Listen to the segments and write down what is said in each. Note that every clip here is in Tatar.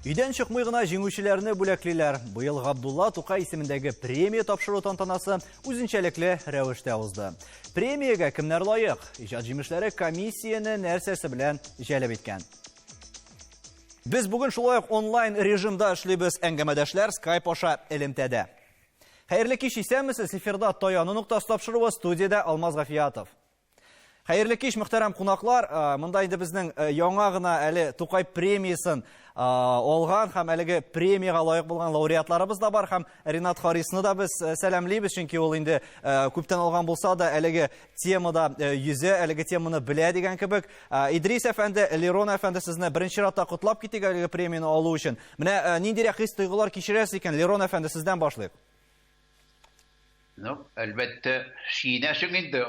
Үйден шықмай гына жеңүүчүләрне бүләклиләр. Быел Габдулла Тукай исемендәге премия тапшыру тантанасы үзенчәлекле рәвештә узды. Премиягә кемнәр лаек? Иҗат җимешләре комиссияне нәрсәсе белән җәлеп иткән. Без бүген шулай ук онлайн режимда эшлибез, әңгәмәдәшләр Skype аша элемтәдә. Хәерле кич, исәнмесез? Эфирда Таяны нуктасы тапшыруы, студияда Алмаз Гафиятов. Хәерле кич, мөхтәрәм кунаклар. Монда инде безнең яңа гына әле Тукай премиясын алган һәм әлеге премияга лаек булган лауреатларыбыз да бар һәм Ринат Харисны да без сәламлибез, чөнки ул инде күптән алган булса да әлеге темада йөзе, әлеге теманы белә дигән кебек. Идрис әфәнде, Лерон әфәнде, сезне беренче ратта котлап китик әлеге премияны алу өчен. Менә ниндирәк хис-тойгылар кичерәсез икән, Лерон әфәнде, сездән башлыйк. Әлбәттә, шиенәшең инде.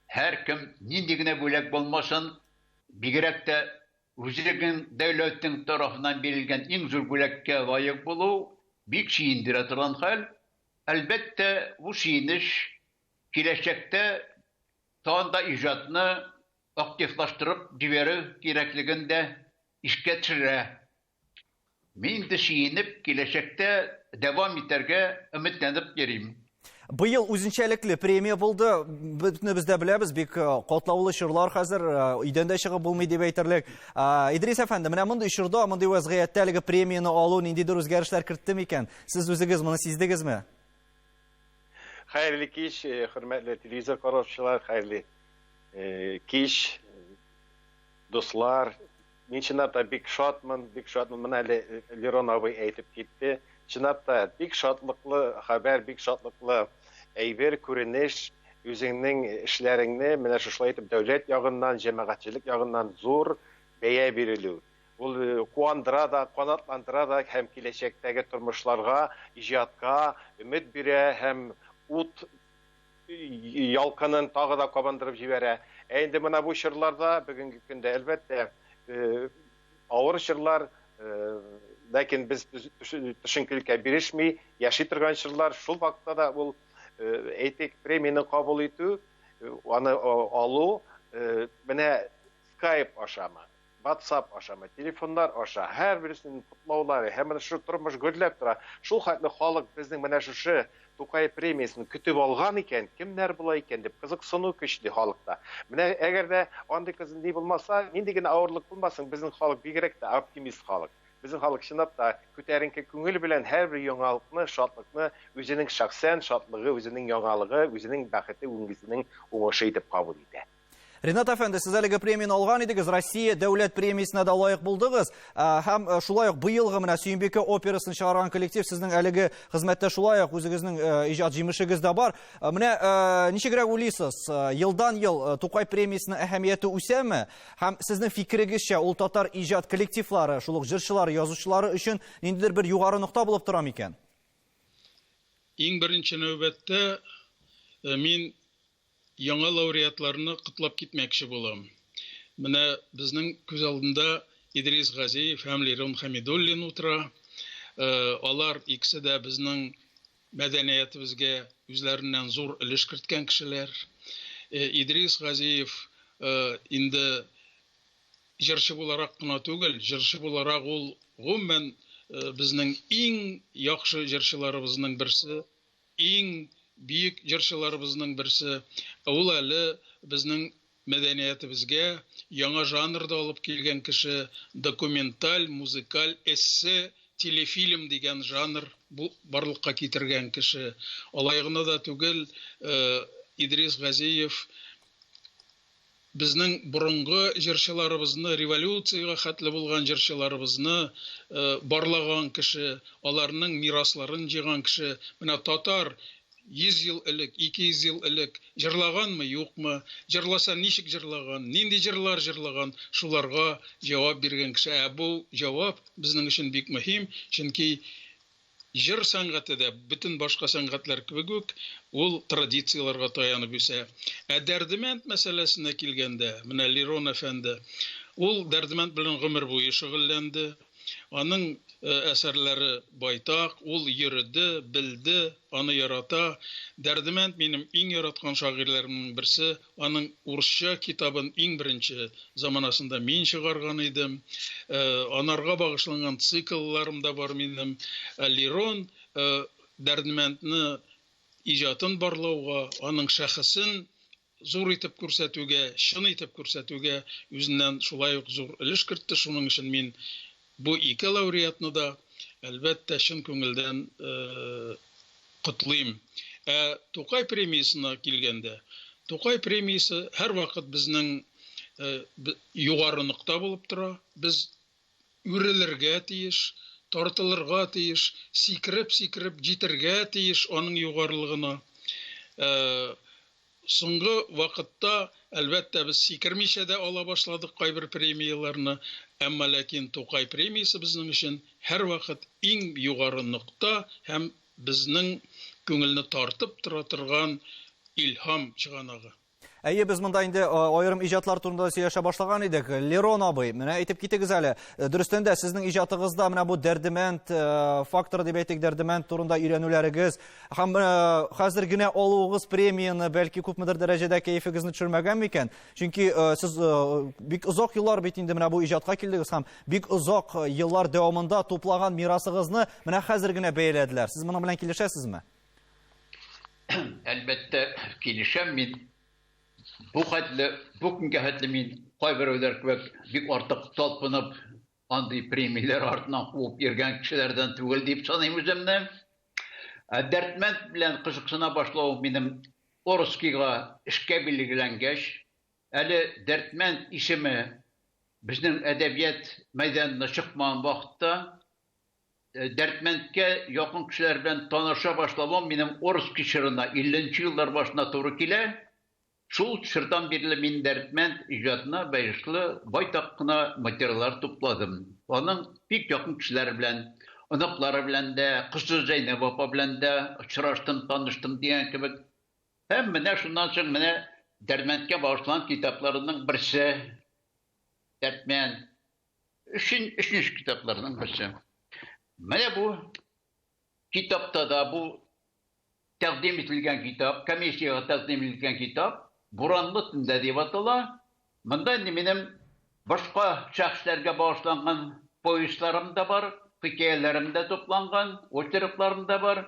Her kim nindigine bölek bulmasın, bigirek de üzergen devletin tarafından verilgen en zor bölekke layık bulu, bir şeyindir atılan hal. Elbette bu şeyiniş, gelecekte tağında icatını aktiflaştırıp diveri gerekliginde işketçire. Min de şeyinip gelecekte devam ederge ümitlenip geleyim. Быел үзенчәлекле премия булды. Без дә беләбез, бик катлаулы чорлар хәзер өйдән дә чыгып булмый дип әйтерлек. Идрис әфәнде, менә мондай чорда, мондай вазгыятьтә әлеге премияны алу ниндидер үзгәрешләр кертте икән? Сез үзегез моны сиздегезме? Хәерле кич, хөрмәтле телевизор караучылар, хәерле кич, дуслар. Мин чынлапта бик шатмын, менә Лерон абый әйтеп китте. Чынлапта бик шатлыклы хәбәр, бик шатлыклы әйбер күренеш, үзеңнең эшләреңне менә шулай итеп дәүләт ягыннан, җәмәгатьчелек ягыннан зур бәя бирелү. Ул куандыра да, канатландыра да һәм киләчәктәге тормышларга, иҗатка өмет бирә һәм ут ялкынын тагы да кабандырып җибәрә. Инде менә бу чырларда бүгенге көндә әлбәттә авыр чырлар, ләкин без төшенкелеккә бирешми яши торган чырлар, шул вакытта да ул әйтик премияны кабул итү, аны алу, менә Skype ашамы, WhatsApp ашамы, телефоннар аша, һәрберсенең котлаулары, һәм шу тормыш гөрләп тора. Шул хәтле халык безнең менә шушы Тукай премиясын көтеп алган икән, кемнәр була икән дип кызыксыну көчле халыкта. Менә әгәр дә андый кызын ди булмаса, нинди генә авырлык булмасын, безнең халык бигрәк тә оптимист халык. Безнең халык чынлап та күтәренке күңел белән һәрбер яңалыкны, шатлыкны, үзенең шәхсән шатлыгы, үзенең яңалыгы, үзенең бәхете, уңышының уңышы итеп кабул итә. Ринат әфәнде, сез әлеге премияны алган идегез, Россия дәүләт премиясына да лаек булдыгыз. Һәм шулай ук быелгы менә Сөембикә операсын чыгарган коллектив сезнең әлеге хезмәттә шулай ук үзегезнең иҗат җимешегез дә бар. Менә ничегрәк уйлыйсыз, елдан-ел Тукай премиясының әһәмияте үсәме? Һәм сезнең фикерегезчә ул татар иҗат коллективлары, шул ук җырчылары, язучылары өчен ниндидер бер югары нокта булып тора микән? Иң беренче нәүбәттә мин яңа лауреатларны котлап китмәкче булам. Менә безнең күз алдында Идрис Газиев һәм Лерон Хәмидуллин утыра. Алар икесе дә безнең мәдәниятебезгә үзләреннән зур өлеш керткән кешеләр. Идрис Газиев инде җырчы буларак кына түгел, җырчы буларак ул гомумән безнең иң яхшы җырчыларыбызның берсе, иң бийик җырчыларыбызның берсе. Ул әле безнең мәдәниятебезгә яңа жанрда алып килгән кеше, документаль, музыкаль, эссе, телефильм дигән жанр барлыкка китергән кеше. Алай гына да түгел, Идрис Газиев безнең борынгы җырчыларыбызны, революциягә хәтле булган җырчыларыбызны барлаган кеше, аларның мирасларын җыйган кеше. Менә татар 100 ел элек, 200 ел элек җырлаганмы, юкмы? Җырласа ничек җырлаган? Нинди җырлар җырлаган? Шуларга җавап биргән кеше. Бу җавап безнең өчен бик мөһим, чөнки җыр сәнгате дә бөтен башка сәнгатьләр кебек үк ул традицияларга таянып үсә. Дәрдемәнд мәсьәләсенә килгәндә, менә Лерон әфәнде, ул дәрдемәнд белән гомер буе шөгыльләнде. Аның әсәрләре байтак, ул йөрде, белде, аны ярата. Дәрдемәнд минем иң яраткан шагыйрьләремнең берсе, аның урысча китабын иң беренче заманасында мин чыгарган идем. Анарга багышланган циклларым да бар минем. Лерон Дәрдемәндне иҗатын барлауга, аның шәхесен зур итеп күрсәтүгә, чын итеп күрсәтүгә үзеннән шулай ук зур өлеш кертте. Шуның өчен мин бу ике лауреатны да әлбәттә чын күңелдән котлыйм. Тукай премиясына килгәндә, Тукай премиясе һәр вакыт безнең югары нокта булып тора. Без үрелергә тиеш, тартылырга тиеш, сикереп җитәргә тиеш аның югарылыгына. Соңгы вакытта әлбәттә без сикермичә дә ала башладык кайбер премияларны, әмма ләкин Тукай премиясе безнең өчен һәр вакыт иң югары нокта һәм безнең күңелне тартып тора торган илһам чыганагы. Әйе, без монда инде аерым иҗатлар турында сөйләшә башлаган идек. Лерон абый, менә әйтеп китегез әле. Дөрестән дә сезнең иҗатыгызда менә бу Дәрдемәнд факторы дип әйтик, Дәрдемәнд турында өйрәнүләрегез һәм хәзер генә алуыгыз премияны бәлки күпмедер дәрәҗәдә кәефегезне төшермәгән микән? Чөнки сез бик озак еллар бит инде менә бу иҗатка килдегез һәм бик озак еллар дәвамында туплаган мирасыгызны менә хәзер генә бәяләделәр. Сез моның белән килешәсезме? Әлбәттә, килешәм мин. Bu günkü hədli min qayberövlər kibək bik artıq talpınıb andı premiyalar ardından quvub yergən kişilərdən tügül deyip sanayım üzümdə. Dərtmənd bilən qızıqsına başlauım benim Orskiga işkə bilgiləngeç. Əli Dərtmənd isimi bizning ədəbiyyat meydanına çıxmayan vaxtda Dərtməndkə yaxın kişilər bilan tanışa başlamam benim Orski şırına 50-ci yıllar başına doğru kilə. Şul çırdan birli min Dərtmənd icadına bayışlı baytaq qına materiallar topladım. Onun pek yakın kişiler bilen, anıqları bilen de, kızı Zeynep Apa bilen de, çırıştım, tanıştım diyen gibi. Hem mene şundan sonra mene Dərtməndkə bağışlanan kitaplarının birisi, Dərtmənd, üçüncü kitaplarının birisi. Mene bu kitapta da bu təqdim edilgen kitap, komisiyaya təqdim edilgen kitap, Buranlı tində deyib atıla. Bunda benim başqa şəxslərə bağışlanğan povestlarım da var, hikayələrim də toplanğan, oçarıqlarım da var.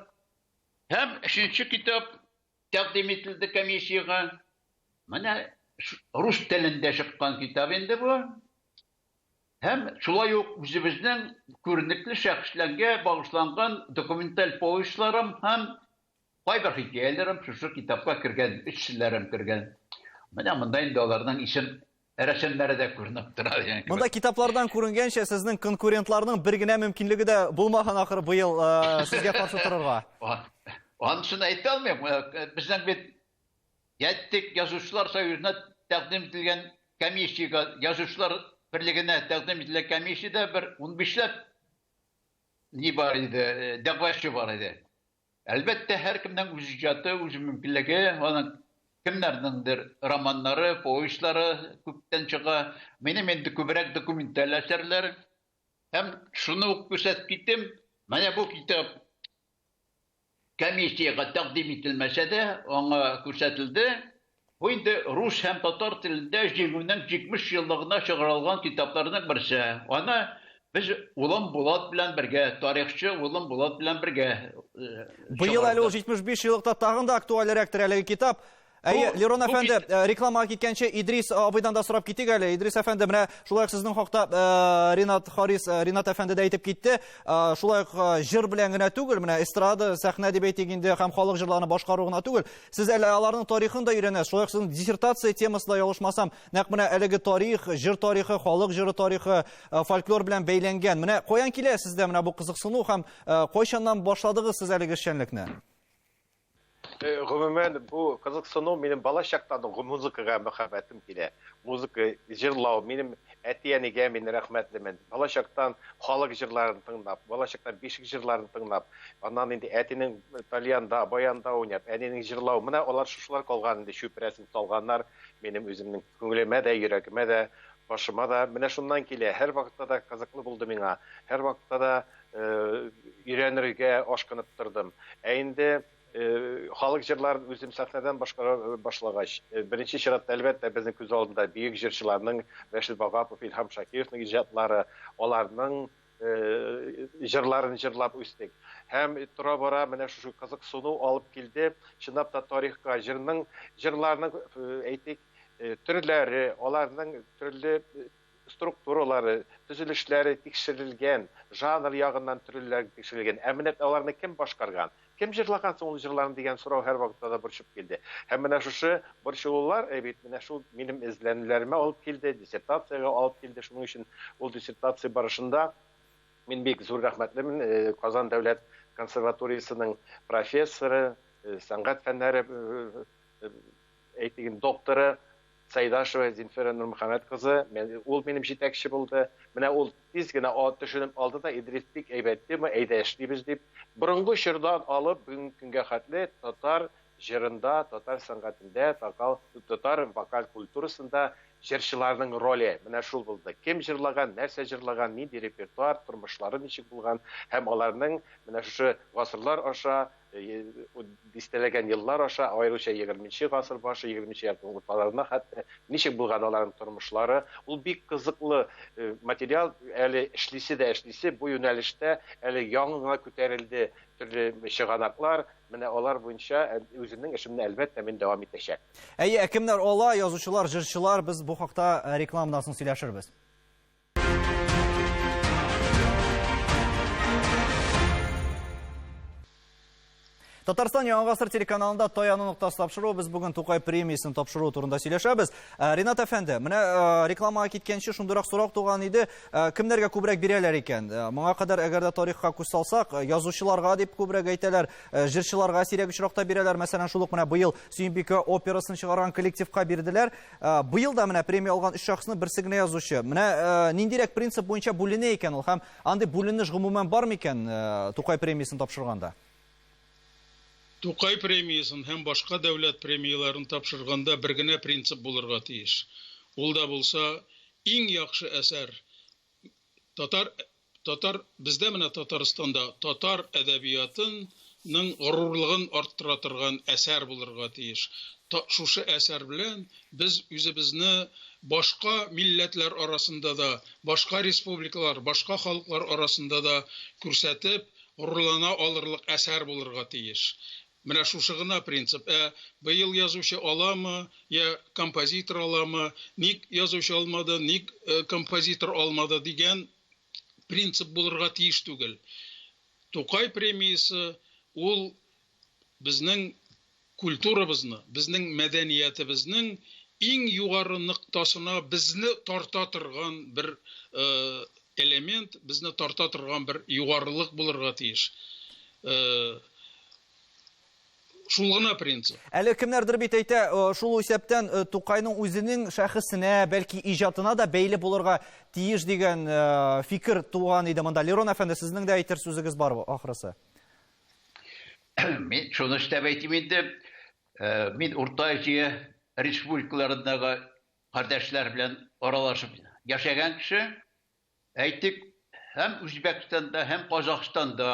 Həm üçüncü kitap təqdim edildi komisiyaga. Mənə Rus tilində çıxan kitab indi bu. Həm şulay uq bizimizdən görünükli şəxslərə bağışlanğan dokumental povestlarım həm Qayber hikayelerim şu kitapka kirgen, üçsillerim kirgen. Mənə mında indi onlardan isim rəsmləri də görünüb durur. Mında kitaplardan görüngənçə sizin konkurentlarının bir günə mümkünlüğü də bulmağın axırı bu yıl sizə qarşı tururğa. Onun üçün ayta almayım. Bizden bir yettik yazıcılar soyuzuna təqdim edilgen komisiyaga, yazıcılar birligine təqdim edilen komisiyada bir 15'ləb ne var idi, dəqvaşçı var idi. Elbette her kimden öz icatı, öz mümkünlüğü, onun kimlerdendir romanları, povestları, köpten çığa, benim endi kübrek dokumental eserler. Hem şunu gösterip gittim, bana bu kitap komisiyaga takdim edilmese de ona gösterildi. Bu indi Rus hem Tatar tilinde Jigü'nün 70 yıllığına çıkarılgan kitaplarının birisi. Ona biz Ulan Bulat bilen birge, tarihçi Ulan Bulat bilen birge. Bu yıl әле ул 75 yıllıkta tağın da aktualirəktір әлеге kitap. Әйе, Лерон әфәнде, рекламаға киткәнче Идрис абыйдан да сорап китик әле. Идрис әфәнде, менә шулай сезнең хакта Ринат әфәнде дә әйтеп китте. Шулай җыр белән генә түгел, менә эстрада, сәхнә дип әйтик инде, һәм халык җырларını башкару гына түгел. Сез әле аларның тарихын да өйрәнәсез. Шулай сезнең диссертация темасында ялгышмасам, нәкъ менә әлеге тарих, җыр тарихы, халык җыры тарихы, фольклор белән бәйләнгән. Менә каян килә сездә менә бу кызыксыну һәм кайчаннан башладыгыз сез әлеге эшчәнлекне? Гомумән бу кызыксыну минем бала чактан музыкага мәхәббәтем килә. Музыка җырлау минем әтиянигә мин рәхмәтлемен. Бала чактан халык җырларын тыңлап, бала чактан бишек җырларын тыңлап, аннан инде әтинең тальянда, баянда уйнап, әнинең җырлау, менә алар шушылар калган инде шүпрәсен салганнар минем үземнең күңелемә дә, йөрәгемә дә, башыма да. Менә шуннан килә. Һәр вакытта да кызыклы булды миңа. Һәр вакытта да өйрәнергә ашкынып тордым. Инде халык җырларын үзем сәхнәдән башлагач, беренче чиратта әлбәттә безнең күз алдында бөек җырчыларның Рәшит Багапов, Илһам Шакировның иҗатлары, аларның җырларын җырлап үстек. Һәм тора-бара менә шушы кызыксыну алып килде. Чынлап та тарихка җырларның әйтик төрләре, аларның төрле структуралары, төзелешләре тикшерелгән, жанр ягыннан төрлеләр тикшерелгән. Менә аларны кем башкарган? Кем җырлаган соң ул җырларын дигән сорау һәр вакытта да борчып килде. Һәм менә шушы борчылулар, менә шул минем эзләнүләремә алып килде, диссертациягә алып килде. Шуның өчен ул диссертация барышында мин бик зур рәхмәтлемен. Казан дәүләт консерваториясының профессоры, сәнгать фәннәре әйтеген докторы Сайдашева Зинфира Нурмөхәммәд кызы, ул минем җитәкче булды. Менә ул тиз генә төшенеп алды да, Идрис бик әйбәттеме, әйдә эшлибез дип, борынгы чордан алып бүгенге көнгә хәтле татар җырында, татар сәнгатендә, татар вокаль культурасында җырчыларның роле менә шул булды. Кем җырлаган, нәрсә җырлаган, нинди репертуар, тормышлары ничек булган, һәм аларның менә шушы гасырлар аша, дистәләгән еллар аша, аеруча 20нче гасыр башы, 20нче яртының урталарына хәтта ничек булган аларның тормышлары, ул бик кызыклы материал, әле эшлисе, бу юнәлештә әле яңа күтәрелде төрле чыганаклар, менә алар буенча үзенең эшемне әлбәттә мин дәвам итәчәк. Кемнәр ала, язучылар, җырчылар, без бу хакта рекламадан соң сөйләшербез. Татарстан Яңа гасыр телеканалында Таяну ноктасы тапшыру, без бүген Тукай премиясын тапшыру турында сөйләшәбез. Ринат әфәнде, менә рекламага киткәнче шундырак сорак туган иде, кемнәргә күбрәк бирәләр икән? Моңа кадәр әгәр дә тарихка күз салсак, язучыларга дип күбрәк әйтәләр, җырчыларга сирәк очракта бирәләр. Мәсәлән, шулык менә быел Сөембикә операсын чыгарган коллективка бирделәр. Быел да менә премия алган 3 шәхсне берсе генә язучы. Менә ниндирәк принцип буенча бүленә икән ул һәм андый бүленеш гомумән бармы икән Тукай премиясын тапшырганда? Тукай премиясын һәм башка дәүләт премияларын тапшырганда бер генә принцип булырга тиеш. Ул да булса, иң яхшы әсәр бездә менә Татарстанда татар әдәбиятының горурлыгын арттыра торган әсәр булырга тиеш. Шушы әсәр белән без үзебезне башка милләтләр арасында да, башка республикалар, башка халыклар арасында да күрсәтеп, горурлана алырлык әсәр булырга тиеш. Менә шушы гына принцип. Быел язучы аламы, я композитор аламы, ник язучы алмады, ник композитор алмады дигән принцип булырга тиеш түгел. Тукай премиясы ул безнең культурабызны, безнең мәдәниятебезнең иң югары ноктасына безне тарта торган бер элемент, безне тарта торган бер югарылык булырга тиеш. Шул гына принцип. Әле кемнәрдер бит әйтә, шул исәптән Тукайның үзенең шәхесенә, бәлки иҗатына да бәйле булырга тиеш дигән фикер туган иде монда. Лерон әфәнде, сезнең дә әйтер сүзегез бар ахрысы? Мин шуны эштәп әйтим инде. Мин Урта Азия республикаларындагы кардәшләр белән аралашып яшәгән кеше, әйтик, һәм Үзбәкстанда, һәм Казакстанда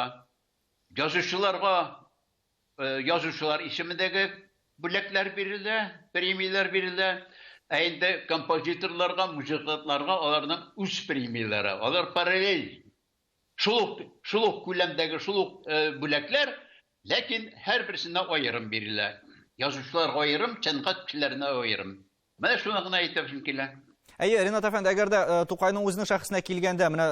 yazıcılar ismindeki бүләкләр бирелә, премиялар бирелә. Инде композиторларга, музыкантларга аларның үз премиялары. Алар параллель. Шул күләмдәге шул бүләкләр, ләкин һәр берсенә аерым бирелә. Язучыларга аерым, сәнгать кешеләренә аерым. Менә шуны гына әйтәм килә. Ринат әфәнде, әгәр дә Тукайның үзенең шәхесенә килгәндә, менә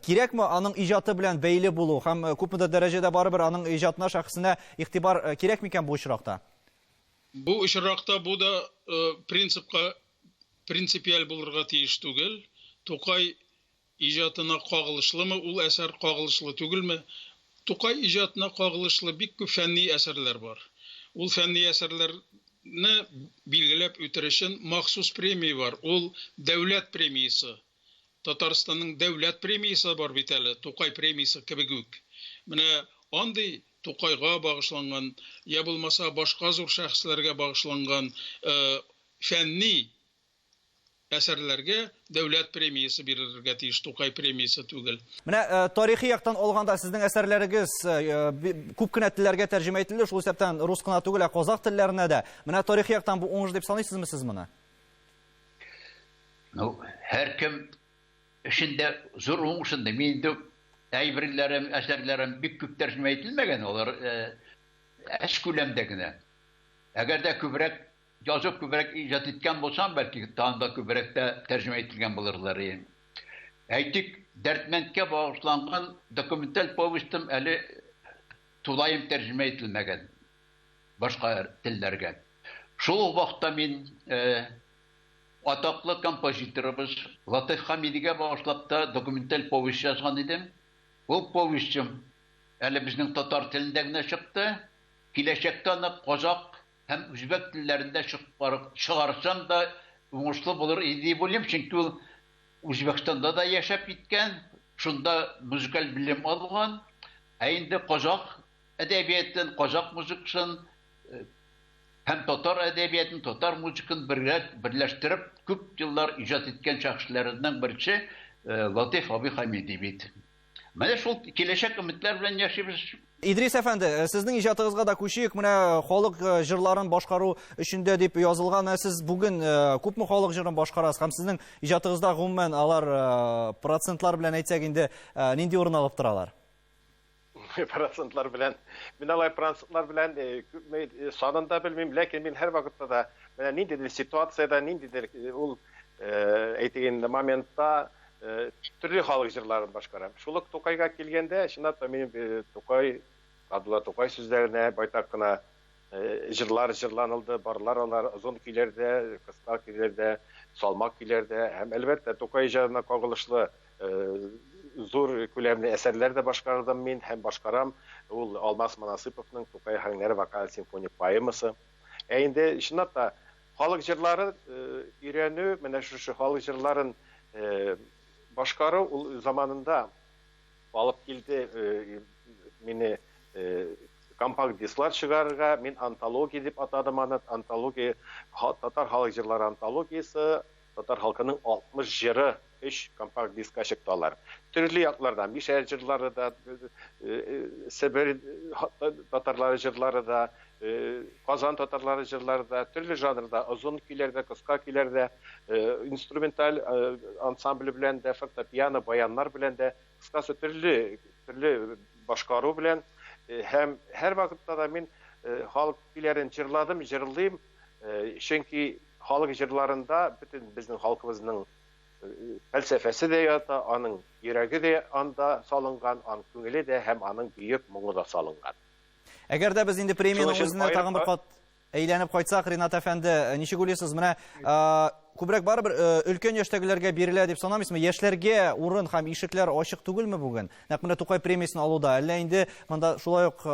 кирәкме аның иҗаты белән бәйле булу һәм күпме дәрәҗәдә барыбер аның иҗатына, шәхесенә игътибар кирәкме икән бу очракта? Бу очракта бу да принципиаль булырга тиеш түгел. Тукай иҗатына кагылышлымы, ул әсәр кагылышлы түгелме? Тукай иҗатына кагылышлы бик күп фәнни әсәрләр бар. Ул фәнни әсәрләрне билгеләп үтер өчен махсус премия бар. Ул дәүләт премиясы. Татарстанның дәүләт премиясы бар бит әле, Тукай премиясы кебек үк. Менә андый Тукайга багышланган, я булмаса башка зур шәхесләргә багышланган фәнни әсәрләргә дәүләт премиясы бирергә тиеш, Тукай премиясы түгел. Менә тарихи яктан алганда сезнең әсәрләрегез күп кенә телләргә тәрҗемә ителде, шул исәптән рус кына түгел, казак телләренә дә. Менә тарихи яктан бу уңыш дип саныйсызмы сез моны? Ну, һәркем эшендә зур уңышында. Миндә әйберләрем, әсәрләрем бик күп тәрҗемә ителмәгән, алар әш күләмдә генә. Әгәр дә күбрәк yazıp kübrek icat etken bolsam belki tağında kübrekte tercüme edilgen bulurlar. Aytik dertmentke bağışlanan dokumental povestim eli tulayım tercüme edilmegen başka tillerge. Şol vaqtda min ataklı kompozitörümüz Latif Hamidi'ge bağışlap da dokumental povest yazgan idim. Bu povestim eli bizning tatar tilindegine çıktı. Kileşekte kozak hem Üzbek dillerinde çıkarsam da uğurslu bulur idi bulayım. Çünkü Üzbekistan'da da yaşap gitken, şunda müzikal bilim algan, endi Kozak edebiyetin, Kozak müziksin, hem Tatar edebiyetin, Tatar müzikin birleştirip küp yıllar icat etken şahslarından birisi Latif abi Hamidi beydi. Менә шул киләчәк өметләр белән яшибез. İdris әфәнде, сезнең иҗатыгызга да күчик. Менә халык җырларын башкару өчендә дип язылган. Сез бүген күпме халык җырын башкарасыз? Һәм сезнең иҗатыгызда гомумән алар процентлар белән әйтсәк инде нинди урын алып торалар? Процентлар белән, мин алай процентлар белән санында белмим, ләкин мин һәр вакытта да менә ниндидер ситуациядә, ниндидер ул әйтегән моментта türlü халык җырларын башкарам. Шулык Тукайга килгәндә, чынлап та минем Тукай, Абдулла Тукай сүзләренә байтак кына җырлар җырланылды, барлар алар озын көйләрдә, кыска көйләрдә, салмак көйләрдә, һәм әлбәттә Тукай җырына кагылышлы зур күләмле әсәрләр дә башкардым мин, һәм башкарам. Ул Алмаз Манасыповның Тукай хәңнәре вокаль симфоник поэмасы. Инде чынлап та халык җырлары өйрәнү, менә шушы халык җырларын башкару ул заманында алып килде мине компакт дисклар чыгарырга. Мин антология дип атадым аны. Антология татар халык җырлары антологиясы, татар халкының 60 җыры 3 компакт дискка чыктылар. Төрле яклардан Мишәр җырлары да, Себер татарлары җырлары да, Казан татарлары җырлары да, төрле жанрда, озын көйләрдә, кыска көйләрдә, инструменталь ансамбль белән дә, фортепиано, баяннар белән дә, кыскасы төрле башкару белән һәм һәр вакытта да мин халык көйләрен җырладым, җырлыйм. Чөнки халык җырларында бөтен безнең халкыбызның фәлсәфәсе дә ята, аның йөрәге дә анда салынган, аның күңеле дә һәм аның бөек моңы да салынган. Әгәр дә без инде премияның үзенә тагын бер кат әйләнеп кайтсак, Ринат әфәнде, ничек уйлыйсыз? Менә күбрәк барыбер өлкән яшьтәгеләргә бирелә дип санамыйсызмы? Яшьләргә урын һәм ишекләр ачык түгелме бүген? Нәкъ менә Тукай премиясын алуда, әллә инде монда шулай ук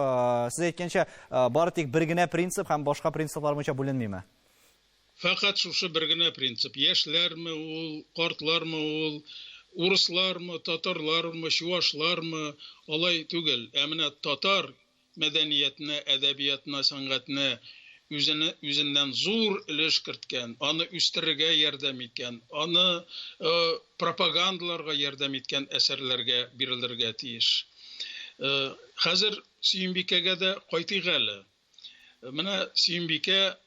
сез әйткәнчә бары тик бер генә принцип һәм башка принциплар буенча бүленмиме? Фақат шушы бер генә принцип. Яшьләрме ул, картлармы ул, урыслармы, татарлармы, чуашлармы, алай түгел. Ә менә татар мәдәниятенә, әдәбиятына, сәнгатенә үзеннән зур өлеш керткән, аны үстерергә ярдәм иткән, аны пропагандаларга ярдәм иткән әсәрләргә бирелергә тиеш. Хәзер Сөембикәгә дә кайтыйк әле. Менә Сөембикә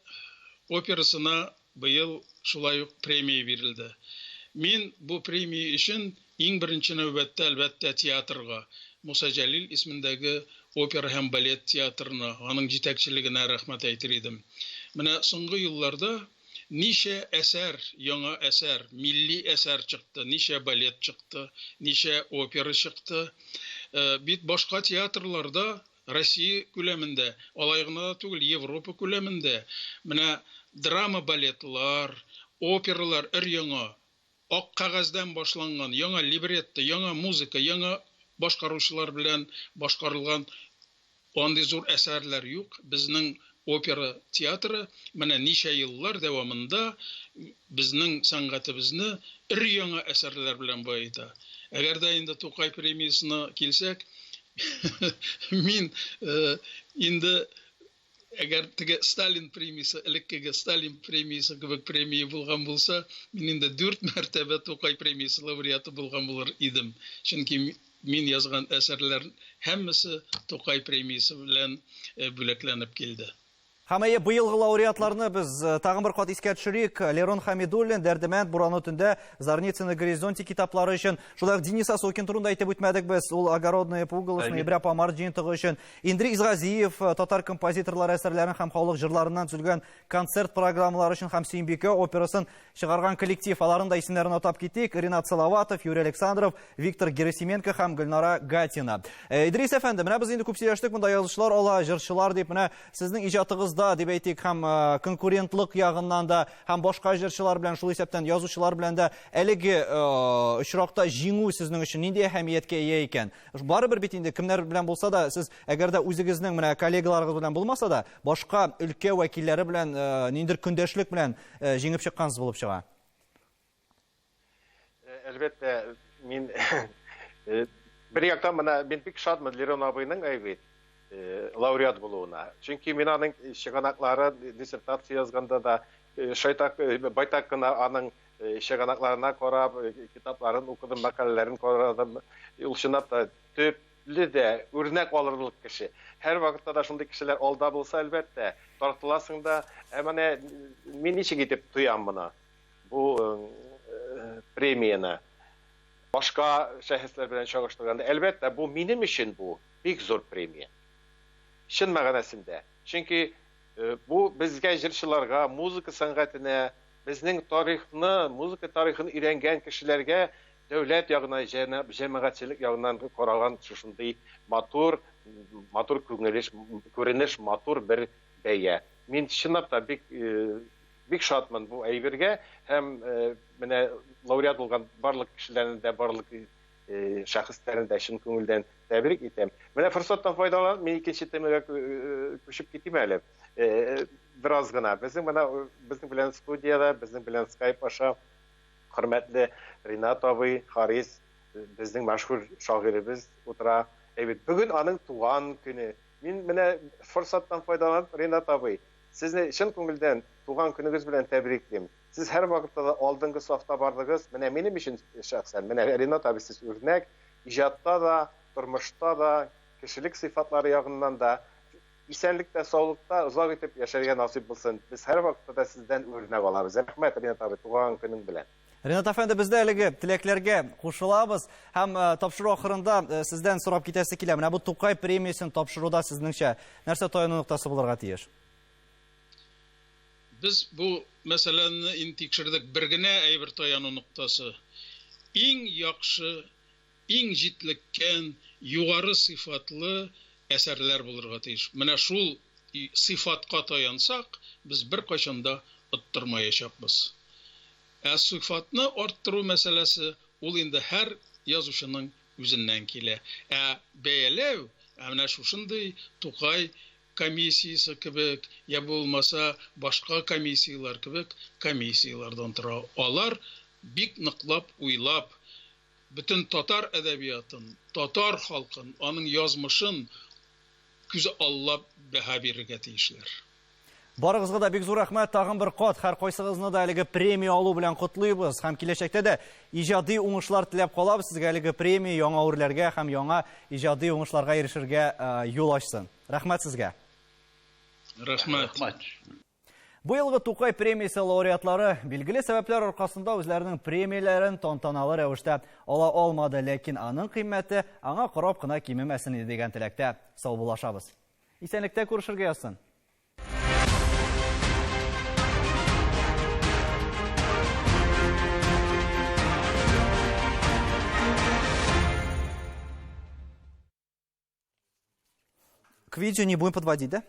операсына быел шулай ук премия бирелде. Мин бу премия өчен иң беренче нәүбәттә әлбәттә театрга, Муса Җәлил исемендәге опера һәм балет театрына, аның җитәкчелегенә рәхмәт әйтер идем. Менә соңгы елларда ничә әсәр, яңа әсәр, милли әсәр чыкты, ничә балет чыкты, ничә опера чыкты. Бит башка театрларда Россия күләмендә, алай гына түгел, Европа күләмендә менә драма балетлар, опералар өр-яңа, ак кагаздан башланган, яңа либретто, яңа музыка, яңа башкаручылар белән башкарылган андый зур әсәрләр юк. Безнең опера театры менә ничә еллар дәвамында безнең сәнгатебезне өр-яңа әсәрләр белән баета. Әгәр дә инде Тукай премиясына килсәк, мин инде Әгәр теге Сталин премиясы, элеккеге Сталин премиясы кебек премия булган булса, мин инде 4 мәртәбә Тукай премиясы лауреаты булган булыр идем. Чөнки мин язган әсәрләр һәммәсе Тукай премиясы белән бүләкләнеп килде. Хамайы быйылғы лауреатларны біз тағын бір қат искә төшерик. Лерон Хамидуллин, Дәрдемәнд, Бураны түнде, Зарницыны горизонте китаплары үшін. Шулай Денис Осокин турында әйтеп үтмәдек біз. Ул огородные пугало, ноября помар жиынтыгы үшін. Индри Изғазиев, татар композиторлар әсәрләрен һәм хаулык жырларынан түзелгән концерт программалары үшін һәм Сөембикә операсын чыгарган коллектив. Аларын да исемнәрен атап китик. Ринат Салаватов, Юрий Александров, Виктор Герасименко һәм Гөлнара Гатина. Идрис әфәнде, менә без инде күп сөйләштек, монда язучылар, ала жырчылар дип, менә сезнең иҗатыгызда дип әйтик, һәм конкурентлык ягыннан да, һәм башка җырчылар белән, шул исәптән язучылар белән дә әлеге очракта җиңү сезнең өчен нинди әһәмияткә ия икән? Барыбер бит инде кемнәр белән булса да, сез әгәр дә үзегезнең менә коллегаларыгыз белән булмаса да, башка өлкә вәкилләре белән ниндидер көндәшлек белән җиңеп чыккансыз булып чыга. Әлбәттә, мин бер яктан менә мин бик шатмын Лерон абыйның әйбит лауреат булуына. Чөнки мин аның чыганаклары диссертация язганда да шайтак байтак кына аның чыганакларына карап, китапларын укыдым, мәкаләләрен карадым. Ул чынлап та төпле дә үрнәк алырлык кеше. Һәр вакытта да шундый кешеләр алда булса, әлбәттә, тартыласың да, менә мин ничек итеп тоям моны? Бу премияны башка шәхесләр белән чагыштырганда, әлбәттә, бу минем өчен бу бик зур премия. Чын мәгънәсендә. Чөнки бу безгә җырчыларга, музыка сәнгатенә, безнең тарихны, музыка тарихын өйрәнгән кешеләргә дәүләт ягына, җәмәгатьчелек ягыннан караган шундый матур күренеш, матур бер бәя. Мин чынлап та бик шатмын бу әйбергә, һәм менә лауреат булган барлык кешеләрне дә, барлык шәхесләрне дә чын күңелдән тәбрик итәм. Менә форсаттан файдаланып, мин икенче темага күчеп китим әле. Бераз гына. Безнең белән студияда, безнең белән Skype аша хөрмәтле Ринат абый, Харис, безнең мәшһүр шагыйребез утыра. Бүген аның туган көне. Мин менә форсаттан файдаланып, Ринат абый, сезне чын күңелдән туган көнегез белән тәбриклим. Сез һәр вакытта да алдынгы сафта бардыгыз. Менә минем өчен шәхсән, менә Ринат абый, сез үрнәк, иҗатта да, тормышта да, кешелек сыйфатлары ягыннан да, исәнлектә, саулыкта озак итеп яшәргә насыйп булсын. Без һәр вакытта да сездән үрнәк алабыз. Рәхмәт, Ринат абый, туган көнең белән. Ринат әфәнде, без дә әлеге теләкләргә кушылабыз һәм тапшыру ахырында сездән сорап китәсе килә. Менә бу Тукай премиясын тапшыруда сезнеңчә нәрсә таяну ноктасы булырга тиеш? Biz bu мәсьәләне тикшердек, бер генә әйбер таяну ноктасы. Иң яхшы, иң җитлеккән, югары сыйфатлы әсәрләр булырга тиеш. Менә шул сыйфатка таянсак, без бер кайчанда оттырмаячакбыз. Сыйфатны арттыру мәсьәләсе ул инде һәр язучының үзеннән килә. Бәяләү, менә шушындый Тукай комиссиясы кебек, я булмаса башка комиссиялар кебек комиссиялардан тора. Алар бик ныклап уйлап, бөтен татар әдәбиятын, татар халкын, аның язмышын күз аллап бәһа бирергә тиешләр. Барыгызга да бик зур рәхмәт, тагын бер кат. Һәр кайсыгызны да әлеге премия алу белән котлыйбыз һәм киләчәктә дә иҗади уңышлар теләп калабыз сезгә. Әлеге премия яңа үрләргә һәм яңа иҗади уңышларга ирешергә юл ачсын. Рәхмәт сезгә. Рәхмәт. Бу елгы Тукай премиясе лауреатлары билгеле сәбәпләр аркасында үзләренең премияләрен тантаналы рәвештә ала алмады, ләкин аның кыйммәте аңа карап кына кимемәсен дигән теләктә саубуллашабыз. Исәнлектә күрешергә язсын. К видео не будем подводить, да?